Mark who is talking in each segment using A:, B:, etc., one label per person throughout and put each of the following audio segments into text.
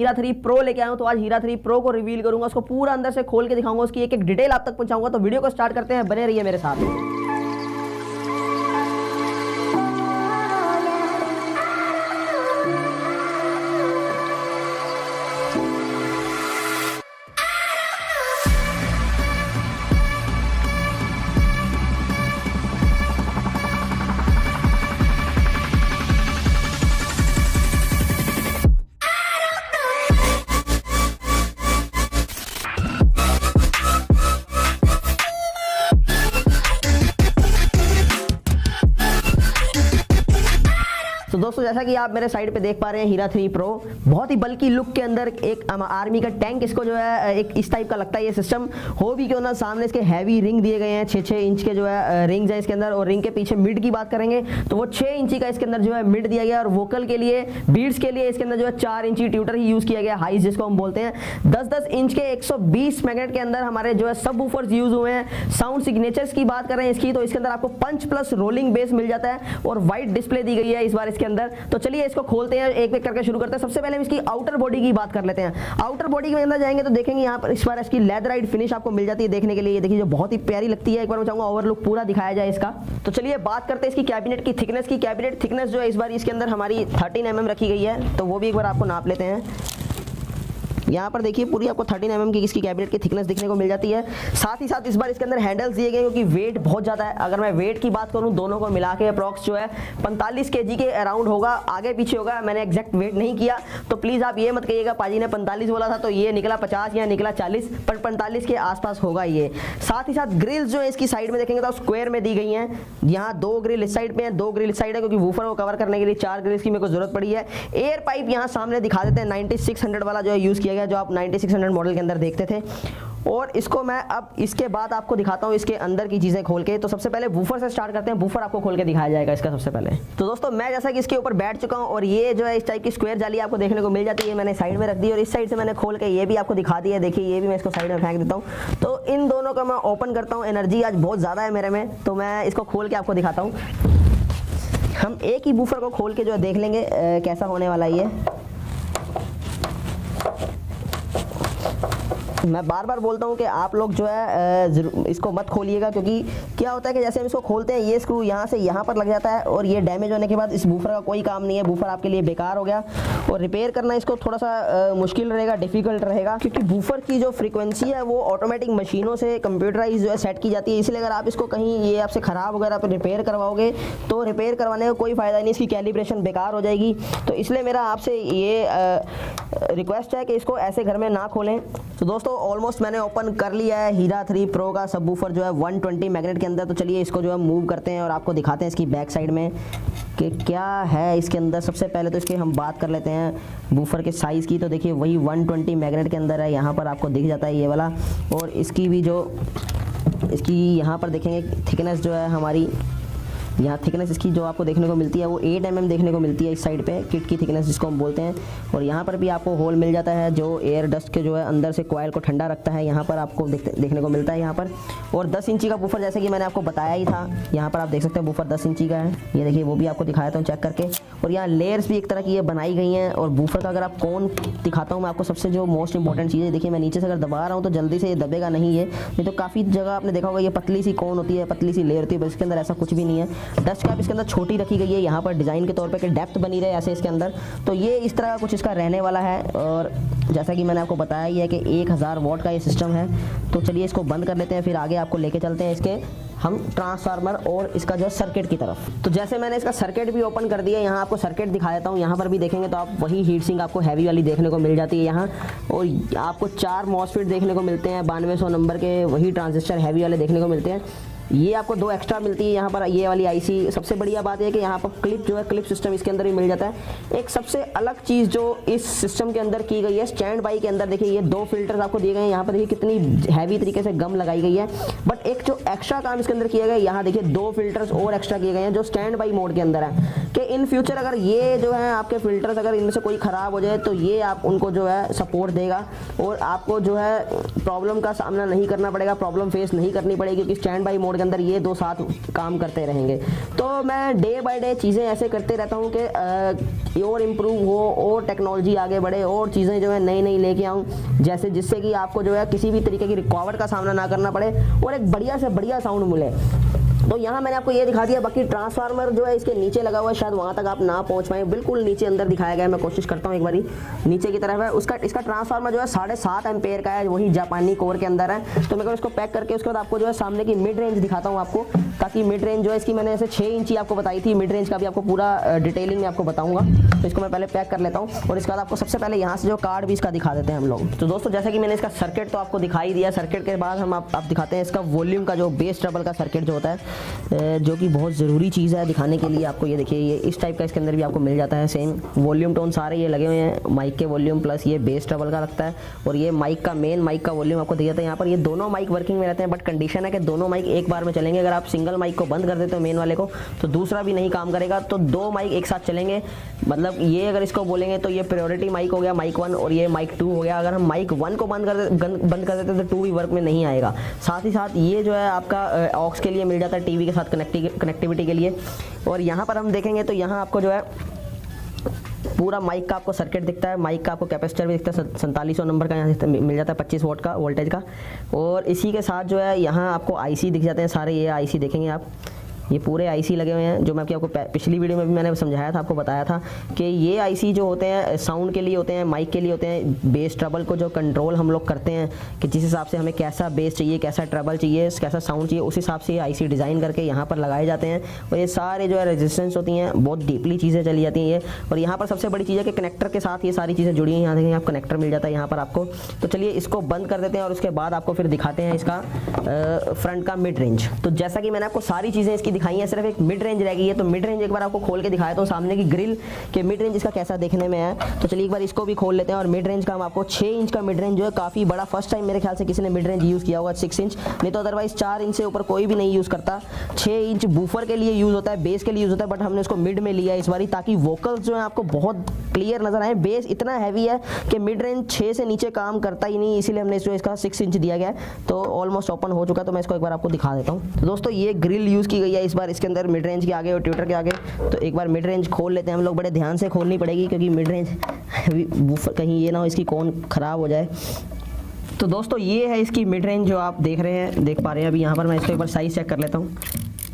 A: हीरा 3 pro लेके आया हूं। तो आज हीरा 3 प्रो को रिवील करूंगा, उसको पूरा अंदर से खोल के दिखाऊंगा, उसकी एक एक डिटेल आप तक पहुंचाऊंगा। तो वीडियो को स्टार्ट करते हैं, बने रहिए मेरे साथ। तो दोस्तों जैसा कि आप मेरे साइड पे देख पा रहे हैं, हीरा 3 प्रो बहुत ही बल्कि लुक के अंदर एक आर्मी का टैंक इसको जो है एक इस टाइप का लगता है ये सिस्टम। हो भी क्यों ना, सामने इसके हैवी रिंग दिए गए हैं, 6-6 इंच के जो है रिंग्स हैं इसके अंदर। और रिंग के पीछे मिड की बात करेंगे तो वो 6 इंची का इसके अंदर जो है मिड दिया गया। और वोकल के लिए, बीट्स के लिए इसके अंदर जो है 4 इंची ट्यूटर ही यूज किया गया, हाइस जिसको हम बोलते हैं। 10-10 इंच के 120 मैग्नेट के अंदर हमारे जो है सब वूफर्स यूज हुए हैं। साउंड सिग्नेचर्स की बात करें इसकी, तो इसके अंदर आपको पंच प्लस रोलिंग बेस मिल जाता है और वाइट डिस्प्ले दी गई है इस बार इसके अंदर। तो चलिए इसको खोलते हैं, एक एक करके शुरू करते हैं। सबसे पहले हम इसकी आउटर बॉडी की बात कर लेते हैं। आउटर बॉडी के अंदर जाएंगे तो देखेंगे यहाँ पर इस बार इसकी लेदराइट फिनिश आपको मिल जाती है देखने के लिए। देखिए जो बहुत ही प्यारी लगती है। एक बार मैं चाहूंगा ओवरलुक पूरा दिखाया जाए इसका। तो चलिए बात करते हैं इसकी कैबिनेट की थिकनेस की। कैबिनेट थिकनेस जो है इस बार इसके अंदर हमारी 13 mm रखी गई है, तो वो भी एक बार आपको नाप लेते हैं। यहाँ पर देखिए पूरी आपको 13 mm की इसकी कैबिनेट की थिकनेस दिखने को मिल जाती है। साथ ही साथ इस बार इसके अंदर हैंडल्स दिए गए क्योंकि वेट बहुत ज़्यादा है। अगर मैं वेट की बात करूँ दोनों को मिला के अप्रॉक्स जो है 45 kg के अराउंड होगा, आगे पीछे होगा। मैंने एग्जैक्ट वेट नहीं किया, तो प्लीज़ आप ये मत कहिएगा पाजी ने 45 बोला था तो ये निकला 50 या निकला 40, पर 45 के आसपास होगा ये। साथ ही साथ ग्रिल्स जो है इसकी साइड में देखेंगे तो स्क्वायर में दी गई हैं। यहाँ 2 ग्रिल इस साइड पे है, 2 ग्रिल इस साइड है, क्योंकि वूफर को कवर करने के लिए 4 ग्रिल्स की मेरे को जरूरत पड़ी है। एयर पाइप यहाँ सामने दिखा देते हैं, 9600 वाला जो है यूज़ किया गया, जो आप 9600 मॉडल के अंदर देखते थे। और इसको मैं अब इसके बाद आपको दिखाता हूँ इसके अंदर की चीजें खोल के। तो सबसे पहले वूफर से स्टार्ट करते हैं, वूफर आपको खोल के दिखाया जाएगा इसका सबसे पहले। तो दोस्तों मैं जैसा कि इसके ऊपर बैठ चुका हूँ और ये जो है इस टाइप की स्क्वायर जाली आपको देखने को मिल जाती है, मैंने साइड में रख दी। और इस साइड से मैंने खोल के ये भी आपको दिखा दी है, देखिए ये भी मैं इसको साइड में फेंक देता हूँ। तो इन दोनों को मैं ओपन करता हूँ। एनर्जी आज बहुत ज़्यादा है मेरे में, तो मैं इसको खोल के आपको दिखाता हूँ। हम एक ही वूफर को खोल के जो है देख लेंगे कैसा होने वाला ये। मैं बार बार बोलता हूँ कि आप लोग जो है इसको मत खोलिएगा, क्योंकि क्या होता है कि जैसे हम इसको खोलते हैं ये स्क्रू यहाँ से यहाँ पर लग जाता है और ये डैमेज होने के बाद इस बूफर का कोई काम नहीं है, बूफर आपके लिए बेकार हो गया। और रिपेयर करना इसको थोड़ा सा मुश्किल रहेगा, डिफिकल्ट रहेगा, क्योंकि बूफर की जो फ्रीक्वेंसी है वो ऑटोमेटिक मशीनों से कंप्यूटराइज जो है सेट की जाती है। इसलिए अगर आप इसको कहीं ये आपसे ख़राब वगैरह पर रिपेयर करवाओगे तो रिपेयर करवाने का कोई फ़ायदा नहीं, इसकी कैलिब्रेशन बेकार हो जाएगी। तो इसलिए मेरा आपसे ये रिक्वेस्ट है कि इसको ऐसे घर में ना खोलें। तो दोस्तों ऑलमोस्ट मैंने ओपन कर लिया है हीरा 3 प्रो का सबवूफर जो है 120 मैग्नेट के अंदर। तो चलिए इसको जो है मूव करते हैं और आपको दिखाते हैं इसकी बैक साइड में कि क्या है इसके अंदर। सबसे पहले तो इसकी हम बात कर लेते हैं वूफर के साइज़ की। तो देखिए वही 120 मैग्नेट के अंदर है, यहाँ पर आपको दिख जाता है ये वाला। और इसकी भी जो इसकी यहाँ पर देखेंगे थिकनेस जो है हमारी, यहाँ थिकनेस इसकी जो आपको देखने को मिलती है वो 8 mm देखने को मिलती है इस साइड पे, किट की थिकनेस जिसको हम बोलते हैं। और यहाँ पर भी आपको होल मिल जाता है जो एयर डस्ट के जो है अंदर से कॉइल को ठंडा रखता है, यहाँ पर आपको देखने को मिलता है यहाँ पर। और 10 इंची का बूफर जैसे कि मैंने आपको बताया ही था, यहाँ पर आप देख सकते हैं बूफर 10 इंची का है। ये देखिए वो भी आपको दिखाया था चेक करके। और यहाँ लेयर्स भी एक तरह की ये बनाई गई हैं। और बूफर का अगर आप कौन दिखाता हूँ मैं आपको, सबसे जो मोस्ट इंपॉर्टेंट चीज़ है, देखिए मैं नीचे से अगर दबा रहा हूँ तो जल्दी से ये दबेगा नहीं है। नहीं तो काफ़ी जगह आपने देखा होगा ये पतली सी कौन होती है, पतली सी लेयर होती है, बस इसके अंदर ऐसा कुछ भी नहीं है। डस्ट कैप इसके अंदर छोटी रखी गई है यहाँ पर डिज़ाइन के तौर पे कि डेप्थ बनी रहे ऐसे इसके अंदर। तो ये इस तरह का कुछ इसका रहने वाला है। और जैसा कि मैंने आपको बताया ही है कि 1000 वॉट का ये सिस्टम है। तो चलिए इसको बंद कर लेते हैं, फिर आगे आपको लेके चलते हैं इसके हम ट्रांसफार्मर और इसका जो है सर्किट की तरफ। तो जैसे मैंने इसका सर्किट भी ओपन कर दिया, यहाँ आपको सर्किट दिखा देता हूँ। यहाँ पर भी देखेंगे तो आप वही हीट सिंक आपको हैवी वाली देखने को मिल जाती है यहाँ। और आपको 4 मॉसफेट देखने को मिलते हैं 9200 नंबर के, वही ट्रांजिस्टर हैवी वाले देखने को मिलते हैं। ये आपको 2 एक्स्ट्रा मिलती है यहाँ पर, ये वाली आईसी। सबसे बढ़िया बात है कि यहाँ पर क्लिप जो है, क्लिप सिस्टम इसके अंदर भी मिल जाता है। एक सबसे अलग चीज़ जो इस सिस्टम के अंदर की गई है, स्टैंड बाई के अंदर देखिए ये 2 फिल्टर्स आपको दिए गए हैं। यहाँ पर देखिए कितनी हैवी तरीके से गम लगाई गई है। बट एक जो एक्स्ट्रा काम इसके अंदर किया गया है, यहाँ देखिए 2 फिल्टर्स और एक्स्ट्रा किए गए हैं जो स्टैंड बाई मोड के अंदर है, कि इन फ्यूचर अगर ये जो है आपके फिल्टर्स अगर इनमें से कोई ख़राब हो जाए तो ये आप उनको जो है सपोर्ट देगा और आपको जो है प्रॉब्लम का सामना नहीं करना पड़ेगा, प्रॉब्लम फेस नहीं करनी पड़ेगी, क्योंकि स्टैंड बाई मोड के अंदर ये दो साथ काम करते रहेंगे। तो मैं डे बाय डे चीज़ें ऐसे करते रहता हूँ कि और इम्प्रूव हो, और टेक्नोलॉजी आगे बढ़े, और चीज़ें जो है नई नई लेके आऊँ, जैसे जिससे कि आपको जो है किसी भी तरीके की रुकावट का सामना ना करना पड़े और एक बढ़िया से बढ़िया साउंड मिले। तो यहाँ मैंने आपको ये दिखा दिया। बाकी ट्रांसफार्मर जो है इसके नीचे लगा हुआ है, शायद वहाँ तक आप ना पहुँच पाए, बिल्कुल नीचे अंदर दिखाया गया है। मैं कोशिश करता हूँ एक बारी नीचे की तरफ है उसका। इसका ट्रांसफार्मर जो है 7.5 एम्पेयर का है, वही जापानी कोर के अंदर है। तो मैं इसको पैक करके उसके बाद आपको जो है सामने की मिड रेंज दिखाता हूँ आपको, ताकि मिड रेंज जो है इसकी मैंने ऐसे 6 इंची आपको बताई थी, मिड रेंज का भी आपको पूरा डिटेलिंग में आपको बताऊँगा। तो इसको मैं पहले पैक कर लेता हूँ और इसके बाद आपको सबसे पहले यहाँ से जो कार्ड भी इसका दिखा देते हैं हम लोग। तो दोस्तों जैसे कि मैंने इसका सर्किट तो आपको दिखाई दिया, सर्किट के बाद हम आप दिखाते हैं इसका वॉल्यूम का जो बेस ट्रबल का सर्किट जो होता है, जो कि बहुत ज़रूरी चीज़ है दिखाने के लिए आपको। ये देखिए ये इस टाइप का इसके अंदर भी आपको मिल जाता है। सेम वॉल्यूम टोन सारे ये लगे हुए हैं, माइक के वॉल्यूम प्लस ये बेस ट्रबल का लगता है, और ये माइक का मेन माइक का वॉल्यूम आपको दिया जाता है यहाँ पर। ये दोनों माइक वर्किंग में रहते हैं, बट कंडीशन है कि दोनों माइक एक बार में चलेंगे। अगर आप सिंगल माइक को बंद कर देते हो मेन वाले को, तो दूसरा भी नहीं काम करेगा। तो 2 माइक एक साथ चलेंगे, मतलब ये अगर इसको बोलेंगे तो ये प्रायोरिटी माइक हो गया माइक 1, और ये माइक 2 हो गया। अगर हम माइक 1 को बंद कर देते तो 2 भी वर्क में नहीं आएगा। साथ ही साथ ये जो है आपका ऑक्स के लिए मिल जाता है, टीवी के साथ कनेक्टिविटी के लिए। और यहाँ पर हम देखेंगे तो यहाँ आपको जो है पूरा माइक का आपको सर्किट दिखता है, माइक का आपको कैपेसिटर भी दिखता है 4700 नंबर का, यहाँ से मिल जाता है 25 वोल्ट का वोल्टेज का। और इसी के साथ जो है यहाँ आपको आईसी दिख जाते हैं सारे। ये आईसी देखेंगे आप, ये पूरे आईसी लगे हुए हैं, जो मैं आपको पिछली वीडियो में भी मैंने समझाया था, आपको बताया था कि ये आईसी जो होते हैं साउंड के लिए होते हैं, माइक के लिए होते हैं। बेस ट्रबल को जो कंट्रोल हम लोग करते हैं कि जिस हिसाब से हमें कैसा बेस चाहिए, कैसा ट्रबल चाहिए, कैसा साउंड चाहिए, उस हिसाब से ये आईसी डिज़ाइन करके यहाँ पर लगाए जाते हैं। और ये सारे जो है रेजिस्टेंस होती हैं, बहुत डीपली चीज़ें चली जाती हैं ये। और यहाँ पर सबसे बड़ी चीज़ है कि कनेक्टर के साथ ये सारी चीज़ें जुड़ी हैं। यहाँ देखेंगे आप कनेक्टर मिल जाता है यहाँ पर आपको। तो चलिए इसको बंद कर देते हैं और उसके बाद आपको फिर दिखाते हैं इसका फ्रंट का मिड रेंज। तो जैसा कि मैंने आपको सारी चीज़ें इसकी दिखाई हैं, सिर्फ एक मिड रेंज रह गई है। तो मिड रेंज एक बार आपको खोल के दिखाया तो सामने की ग्रिल के मिड रेंज इसका कैसा देखने में है। तो चलिए एक बार इसको भी खोल लेते हैं। और मिड रेंज का हम आपको 6 इंच का मिड रेंज जो है काफ़ी बड़ा, फर्स्ट टाइम मेरे ख्याल से किसी ने मिड रेंज यूज़ किया होगा 6 इंच, नहीं तो अदरवाइज 4 इंच से ऊपर कोई भी नहीं यूज़ करता। 6 इंच बूफर के लिए यूज़ होता है, बेस के लिए यूज़ होता है, बट हमने उसको मिड में लिया इस बारी, ताकि वोकल्स जो है आपको बहुत क्लियर नजर आए। बेस इतना हैवी है कि मिड रेंज 6 से नीचे काम करता ही नहीं, इसीलिए हमने इसका 6 इंच दिया गया है। तो ऑलमोस्ट ओपन हो चुका है, तो मैं इसको एक बार आपको दिखा देता हूँ। तो दोस्तों ये ग्रिल यूज़ की गई है इस बार इसके अंदर मिड रेंज के आगे और ट्विटर के आगे। तो एक बार मिड रेंज खोल लेते हैं हम लोग, बड़े ध्यान से खोलनी पड़ेगी क्योंकि मिड रेंज कहीं ये ना हो इसकी कौन ख़राब हो जाए। तो दोस्तों ये है इसकी मिड रेंज जो आप देख पा रहे हैं अभी। यहाँ पर मैं इसको एक बार साइज़ चेक कर लेता हूँ।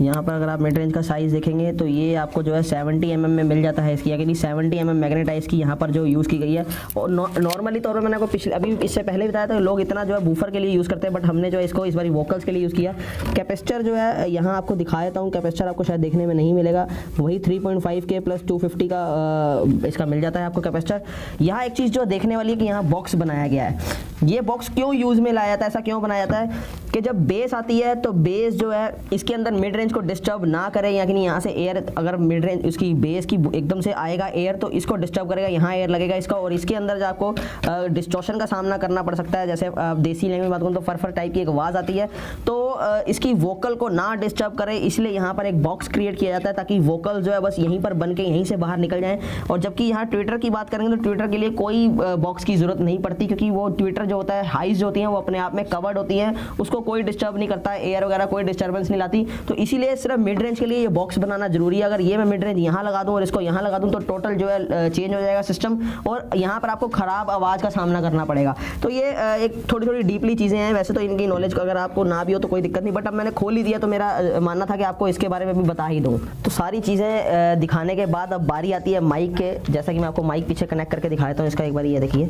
A: यहाँ पर अगर आप मिड रेंज का साइज़ देखेंगे तो ये आपको जो है 70 mm में मिल जाता है इसकी, यानी 70 mm मैग्नेट है इसकी यहाँ पर जो यूज़ की गई है। और नॉर्मली तौर पर मैंने आपको अभी इससे पहले बताया था लोग इतना जो है बूफर के लिए यूज़ करते हैं, बट हमने जो है इसको इस बार वोकल्स के लिए यूज़ किया। कैपेसिटर जो है यहाँ आपको दिखा देता हूँ, कैपेसिटर आपको शायद देखने में नहीं मिलेगा, वही 3.5K प्लस 250 का इसका मिल जाता है आपको कैपेसिटर। यहाँ एक चीज़ जो देखने वाली है कि यहाँ बॉक्स बनाया गया है। ये बॉक्स क्यों यूज़ में लाया जाता है, ऐसा क्यों बनाया जाता है कि जब बेस आती है तो बेस जो है इसके अंदर मिड रेंज को डिस्टर्ब ना करे, यानी यहाँ से एयर अगर मिड रेंज उसकी बेस की एकदम से आएगा एयर तो इसको डिस्टर्ब करेगा, यहाँ एयर लगेगा इसका, और इसके अंदर जो आपको डिस्टॉर्शन का सामना करना पड़ सकता है। जैसे देसी लैंग्वेज में बात करूँ तो फर टाइप की एक आवाज़ आती है, तो इसकी वोकल को ना डिस्टर्ब करे, इसलिए यहाँ पर एक बॉक्स क्रिएट किया जाता है ताकि वोकल जो है बस यहीं पर बन के यहीं से बाहर निकल जाएँ। और जबकि यहाँ ट्विटर की बात करेंगे तो ट्विटर के लिए कोई बॉक्स की ज़रूरत नहीं पड़ती, क्योंकि वो ट्विटर जो होता है हाइज जो होती हैं वो अपने आप में कवर्ड होती हैं, उसको कोई डिस्टर्ब नहीं करता है, एयर वगैरह कोई डिस्टर्बेंस नहीं लाती। तो इसीलिए सिर्फ मिड रेंज के लिए ये बॉक्स बनाना जरूरी है। अगर ये मैं मिड रेंज यहाँ लगा दूँ और इसको यहाँ लगा दूँ तो टोटल जो है चेंज हो जाएगा सिस्टम, और यहाँ पर आपको ख़राब आवाज़ का सामना करना पड़ेगा। तो ये एक थोड़ी थोड़ी डीपली चीज़ें हैं, वैसे तो इनकी नॉलेज अगर आपको ना भी हो तो कोई दिक्कत नहीं, बट अब मैंने खोल ही दिया तो मेरा मानना था कि आपको इसके बारे में भी बता ही दूँ। तो सारी चीज़ें दिखाने के बाद अब बारी आती है माइक के। जैसा कि मैं आपको माइक पीछे कनेक्ट करके दिखा देता हूँ इसका एक बार। ये देखिए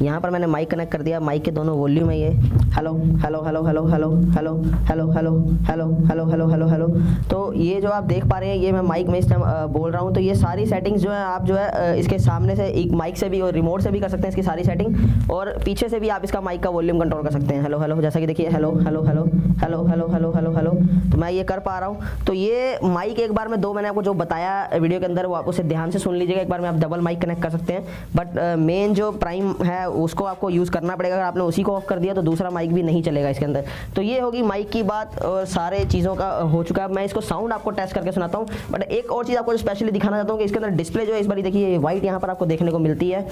A: यहाँ पर मैंने माइक कनेक्ट कर दिया, माइक के दोनों वॉल्यूम है ये hello hello hello hello hello hello hello hello hello hello hello hello hello. तो ये जो आप देख पा रहे हैं ये मैं माइक में इस टाइम बोल रहा हूँ। तो ये सारी सेटिंग्स जो है आप जो है इसके सामने से एक माइक से भी और रिमोट से भी कर सकते हैं इसकी सारी सेटिंग, और पीछे से भी आप इसका माइक का वॉल्यूम कंट्रोल कर सकते हैं। हेलो हेलो जैसा कि देखिए hello hello hello hello hello hello hello hello, तो मैं ये कर पा रहा हूँ। तो ये माइक एक बार में दो मैंने आपको जो बताया वीडियो के अंदर वो आप उसे ध्यान से सुन लीजिएगा। एक बार में आप डबल माइक कनेक्ट कर सकते हैं, बट मेन जो प्राइम है उसको आपको यूज़ करना पड़ेगा। अगर आपने उसी को ऑफ कर दिया तो दूसरा माइक भी नहीं चलेगा इसके अंदर। तो ये होगी माइक की बात और सारे चीज़ों का हो चुका है। मैं इसको साउंड आपको टेस्ट करके सुनाता हूँ, बट एक और चीज़ आपको स्पेशली दिखाना चाहता हूँ कि इसके अंदर डिस्प्ले जो है इस बार देखिए वाइट यहाँ पर आपको देखने को मिलती है,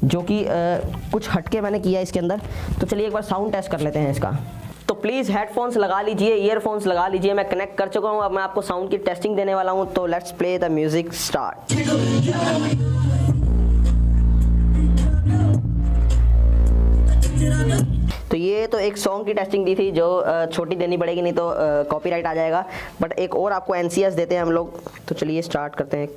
A: जो कि कुछ हटके मैंने किया है इसके अंदर। तो चलिए एक बार साउंड टेस्ट कर लेते हैं इसका। तो प्लीज़ हेडफोन्स लगा लीजिए, ईयरफोन्स लगा लीजिए। मैं कनेक्ट कर चुका हूँ, अब मैं आपको साउंड की टेस्टिंग देने वाला हूँ। तो let's play the music start. तो ये तो एक सॉन्ग की टेस्टिंग दी थी जो छोटी देनी पड़ेगी, नहीं तो कॉपीराइट आ जाएगा। बट एक और आपको NCS देते हैं हम लोग। तो चलिए स्टार्ट करते हैं।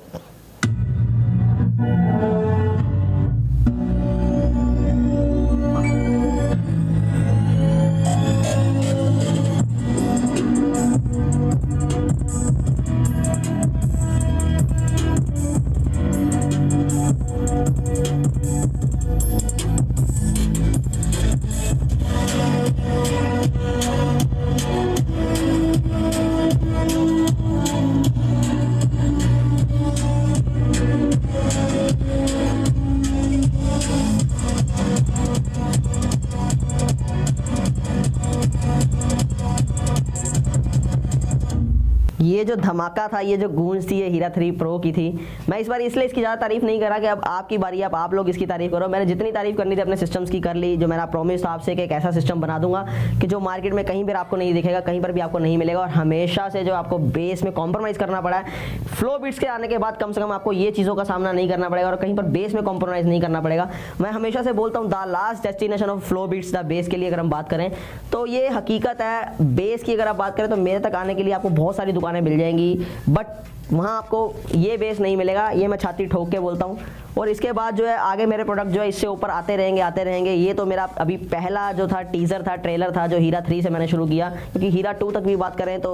A: ये जो धमाका था, ये जो गूंज थी, ये हीरा 3 प्रो की थी। मैं इस बार इसलिए इसकी ज़्यादा तारीफ नहीं करा कि अब आपकी बारी, अब आप लोग इसकी तारीफ करो। मैंने जितनी तारीफ करनी थी अपने सिस्टम्स की कर ली। जो मेरा प्रॉमिस था आपसे कि एक ऐसा सिस्टम बना दूंगा कि जो मार्केट में कहीं पर आपको नहीं दिखेगा, कहीं पर भी आपको नहीं मिलेगा। और हमेशा से जो आपको बेस में कॉम्प्रोमाइज़ करना पड़ा है, फ्लो बीट्स के आने के बाद कम से कम आपको ये चीज़ों का सामना नहीं करना पड़ेगा और कहीं पर बेस में कॉम्प्रोमाइज़ नहीं करना पड़ेगा। मैं हमेशा से बोलता हूँ the last destination of flow beats the base के लिए अगर हम बात करें तो ये हकीकत है। बेस की अगर आप बात करें तो मेरे तक आने के लिए आपको बहुत सारी दुकानें मिल जाएंगी, बट वहाँ आपको ये बेस नहीं मिलेगा। ये मैं छाती ठोक के बोलता हूँ। और इसके बाद जो है आगे मेरे प्रोडक्ट जो है इससे ऊपर आते रहेंगे। ये तो मेरा अभी पहला जो था टीज़र था, ट्रेलर था, जो हीरा 3 से मैंने शुरू किया। क्योंकि हीरा 2 तक भी बात करें तो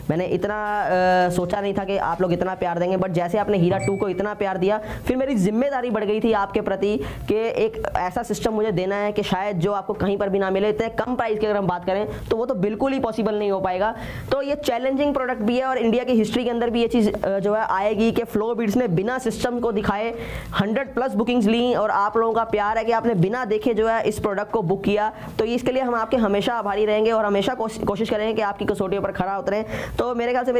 A: मैंने इतना सोचा नहीं था कि आप लोग इतना प्यार देंगे। बट जैसे आपने हीरा 2 को इतना प्यार दिया, फिर मेरी जिम्मेदारी बढ़ गई थी आपके प्रति कि एक ऐसा सिस्टम मुझे देना है कि शायद जो आपको कहीं पर भी ना मिले। इतने कम प्राइस की अगर हम बात करें तो वो तो बिल्कुल ही पॉसिबल नहीं हो पाएगा। तो ये चैलेंजिंग प्रोडक्ट भी है और इंडिया की हिस्ट्री के अंदर भी ये चीज़ जो है आएगी कि फ्लो बीट्स ने बिना सिस्टम को दिखाए 100+ बुकिंग्स ली और आप लोगों का प्यार है कि आपने बिना देखे जो है इस प्रोडक्ट को बुक किया। तो इसके लिए हम आपके हमेशा आभारी रहेंगे और हमेशा कोशिश करेंगे कि आपकी कसौटियों पर खरा उतरें। तो मेरे ख्याल से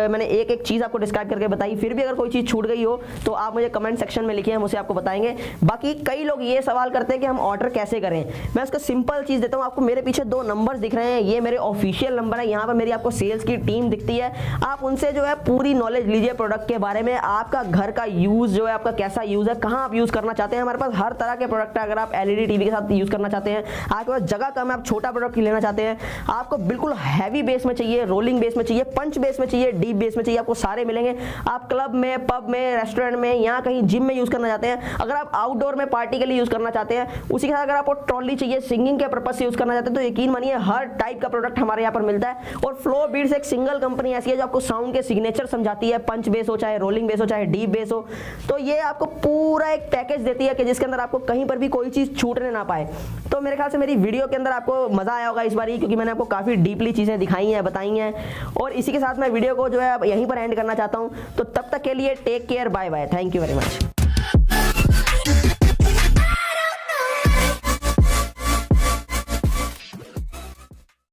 A: मैंने एक चीज़ आपको डिस्क्राइब करके बताई। फिर भी अगर कोई चीज़ छूट गई हो तो आप मुझे कमेंट सेक्शन में लिखिए, हम उसे आपको बताएंगे। बाकी कई लोग ये सवाल करते हैं कि हम ऑर्डर कैसे करें। मैं उसका सिंपल चीज़ देता हूँ आपको। मेरे पीछे 2 नंबर्स दिख रहे हैं, ये मेरे ऑफिशियल नंबर है। यहाँ पर मेरी आपको सेल्स की टीम दिखती है। आप उनसे जो है पूरी नॉलेज लीजिए प्रोडक्ट के बारे में। आपका घर का यूज़ जो है, आपका कैसा यूज़ है, कहाँ आप यूज़ करना चाहते हैं। हमारे पास हर तरह के प्रोडक्ट है। अगर आप LED टीवी के साथ यूज़ करना चाहते हैं, आपके पास जगह कम है, आप छोटा प्रोडक्ट लेना चाहते हैं, आपको बिल्कुल हैवी बेस में चाहिए, रोलिंग बेस में चाहिए, पंच बेस में चाहिए, डीप बेस में चाहिए, आपको सारे मिलेंगे। आप क्लब में, पब में, रेस्टोरेंट में, यहाँ कहीं जिम में यूज़ करना चाहते हैं, अगर आप आउटडोर में पार्टी के लिए यूज़ करना चाहते हैं, उसी के साथ अगर आपको ट्रॉली चाहिए, सिंगिंग के पर्पज से यूज़ करना चाहते हैं, तो यकीन मानिए हर टाइप का प्रोडक्ट हमारे यहाँ पर मिलता है। और फ्लो बीट्स एक सिंगल कंपनी ऐसी है जो आपको साउंड के सिग्नेचर समझाती है, पंच बेस हो, चाहे रोलिंग बेस हो, चाहे डीप बेस हो। तो ये आपको पूरा एक पैकेज देती है कि जिसके अंदर आपको कहीं पर भी कोई चीज़ छूटने ना पाए। तो मेरे ख्याल से मेरी वीडियो के अंदर आपको मज़ा आया होगा इस बार, क्योंकि मैंने आपको काफ़ी डीपली चीज़ें दिखाई हैं, बताई हैं। और इसी के साथ मैं वीडियो को जो है यहीं पर एंड करना चाहता हूँ। तो तब तक के लिए take care, bye bye, thank you very much.